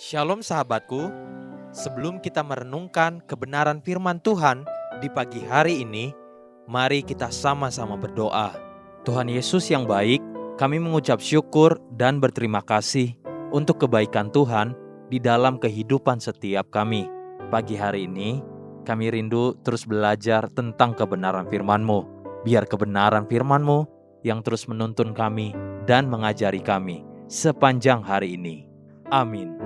Shalom sahabatku, sebelum kita merenungkan kebenaran firman Tuhan di pagi hari ini, mari kita sama-sama berdoa. Tuhan Yesus yang baik, kami mengucap syukur dan berterima kasih untuk kebaikan Tuhan di dalam kehidupan setiap kami. Pagi hari ini, kami rindu terus belajar tentang kebenaran firman-Mu. Biar kebenaran firman-Mu yang terus menuntun kami dan mengajari kami sepanjang hari ini. Amin.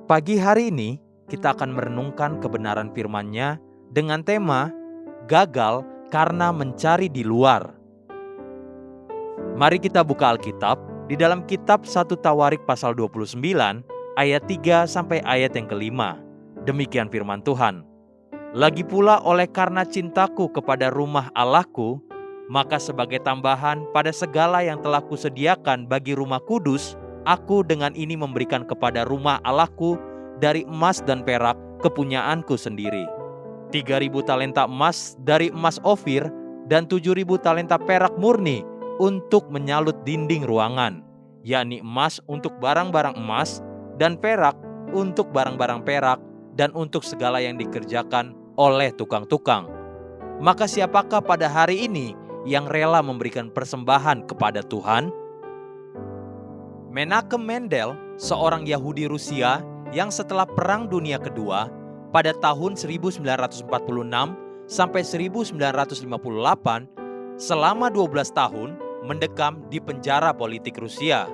Pagi hari ini, kita akan merenungkan kebenaran firman-Nya dengan tema gagal karena mencari di luar. Mari kita buka Alkitab di dalam kitab 1 Tawarik pasal 29 ayat 3 sampai ayat yang kelima. Demikian firman Tuhan. Lagi pula oleh karena cintaku kepada rumah Allahku, maka sebagai tambahan pada segala yang telah kusediakan bagi rumah kudus, aku dengan ini memberikan kepada rumah Allahku dari emas dan perak kepunyaanku sendiri. 3.000 talenta emas dari emas Ofir dan 7.000 talenta perak murni untuk menyalut dinding ruangan, yakni emas untuk barang-barang emas dan perak untuk barang-barang perak dan untuk segala yang dikerjakan oleh tukang-tukang. Maka siapakah pada hari ini yang rela memberikan persembahan kepada Tuhan? Menachem Mendel, seorang Yahudi Rusia yang setelah Perang Dunia Kedua pada tahun 1946 sampai 1958 selama 12 tahun mendekam di penjara politik Rusia.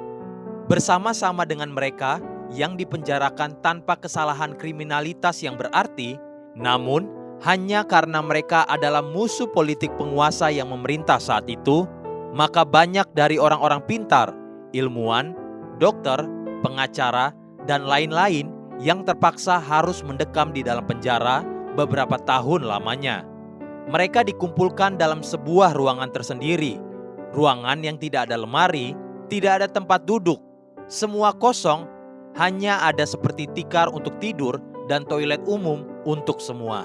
Bersama-sama dengan mereka yang dipenjarakan tanpa kesalahan kriminalitas yang berarti, namun hanya karena mereka adalah musuh politik penguasa yang memerintah saat itu, maka banyak dari orang-orang pintar, ilmuwan, dokter, pengacara, dan lain-lain yang terpaksa harus mendekam di dalam penjara beberapa tahun lamanya. Mereka dikumpulkan dalam sebuah ruangan tersendiri, ruangan yang tidak ada lemari, tidak ada tempat duduk, semua kosong, hanya ada seperti tikar untuk tidur dan toilet umum untuk semua.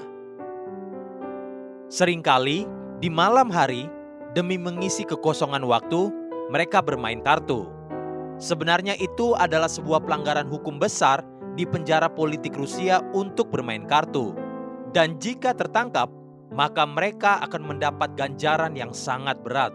Seringkali di malam hari, demi mengisi kekosongan waktu, mereka bermain kartu. Sebenarnya itu adalah sebuah pelanggaran hukum besar di penjara politik Rusia untuk bermain kartu. Dan jika tertangkap, maka mereka akan mendapat ganjaran yang sangat berat.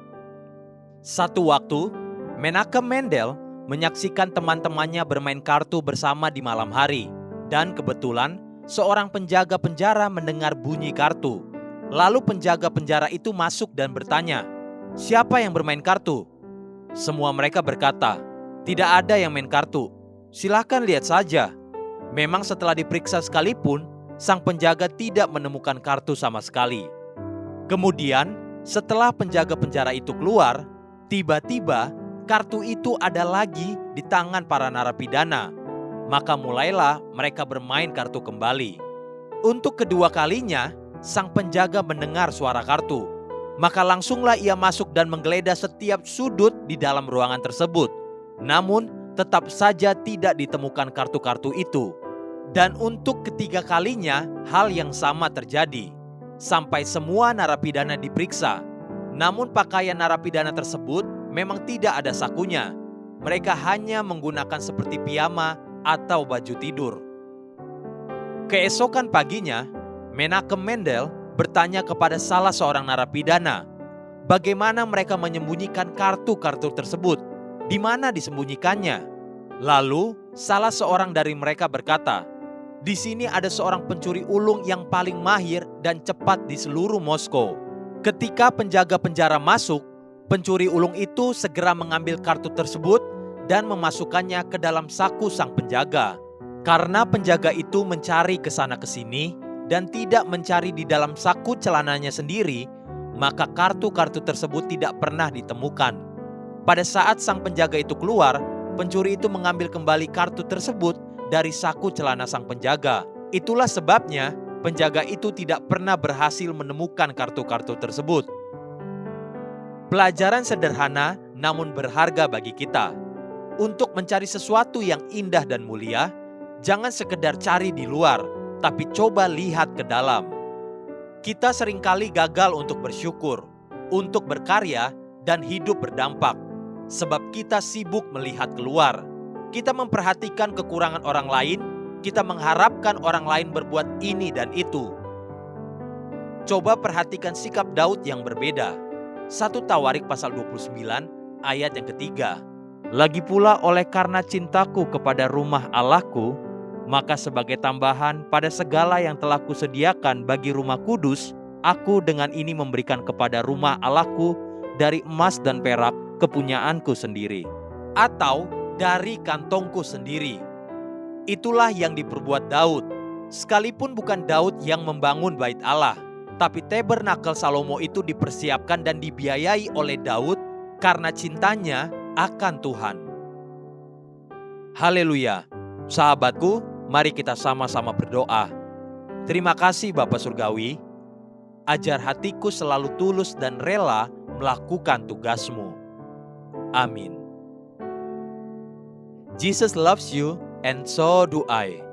Satu waktu, Menachem Mendel menyaksikan teman-temannya bermain kartu bersama di malam hari. Dan kebetulan, seorang penjaga penjara mendengar bunyi kartu. Lalu penjaga penjara itu masuk dan bertanya, "Siapa yang bermain kartu?" Semua mereka berkata, "Tidak ada yang main kartu. Silakan lihat saja." Memang setelah diperiksa sekalipun, sang penjaga tidak menemukan kartu sama sekali. Kemudian, setelah penjaga penjara itu keluar, tiba-tiba kartu itu ada lagi di tangan para narapidana. Maka mulailah mereka bermain kartu kembali. Untuk kedua kalinya, sang penjaga mendengar suara kartu. Maka langsunglah ia masuk dan menggeledah setiap sudut di dalam ruangan tersebut. Namun, tetap saja tidak ditemukan kartu-kartu itu. Dan untuk ketiga kalinya, hal yang sama terjadi. Sampai semua narapidana diperiksa. Namun pakaian narapidana tersebut memang tidak ada sakunya. Mereka hanya menggunakan seperti piyama atau baju tidur. Keesokan paginya, Menachem Mendel bertanya kepada salah seorang narapidana, bagaimana mereka menyembunyikan kartu-kartu tersebut? Di mana disembunyikannya? Lalu salah seorang dari mereka berkata, "Di sini ada seorang pencuri ulung yang paling mahir dan cepat di seluruh Moskow." Ketika penjaga penjara masuk, pencuri ulung itu segera mengambil kartu tersebut dan memasukkannya ke dalam saku sang penjaga. Karena penjaga itu mencari ke sana ke sini dan tidak mencari di dalam saku celananya sendiri, maka kartu-kartu tersebut tidak pernah ditemukan. Pada saat sang penjaga itu keluar, pencuri itu mengambil kembali kartu tersebut dari saku celana sang penjaga. Itulah sebabnya penjaga itu tidak pernah berhasil menemukan kartu-kartu tersebut. Pelajaran sederhana namun berharga bagi kita. Untuk mencari sesuatu yang indah dan mulia, jangan sekedar cari di luar, tapi coba lihat ke dalam. Kita seringkali gagal untuk bersyukur, untuk berkarya, dan hidup berdampak. Sebab kita sibuk melihat keluar. Kita memperhatikan kekurangan orang lain, kita mengharapkan orang lain berbuat ini dan itu. Coba perhatikan sikap Daud yang berbeda. 1 Tawarik pasal 29 ayat yang ketiga. Lagi pula oleh karena cintaku kepada rumah Allahku, maka sebagai tambahan pada segala yang telah kusediakan bagi rumah kudus, aku dengan ini memberikan kepada rumah Allahku dari emas dan perak kepunyaanku sendiri, atau dari kantongku sendiri. Itulah yang diperbuat Daud. Sekalipun bukan Daud yang membangun bait Allah, tapi tabernakel Salomo itu dipersiapkan dan dibiayai oleh Daud karena cintanya akan Tuhan. Haleluya. Sahabatku, mari kita sama-sama berdoa. Terima kasih Bapa Surgawi. Ajar hatiku selalu tulus dan rela melakukan tugas-Mu. Amin. Jesus loves you and so do I.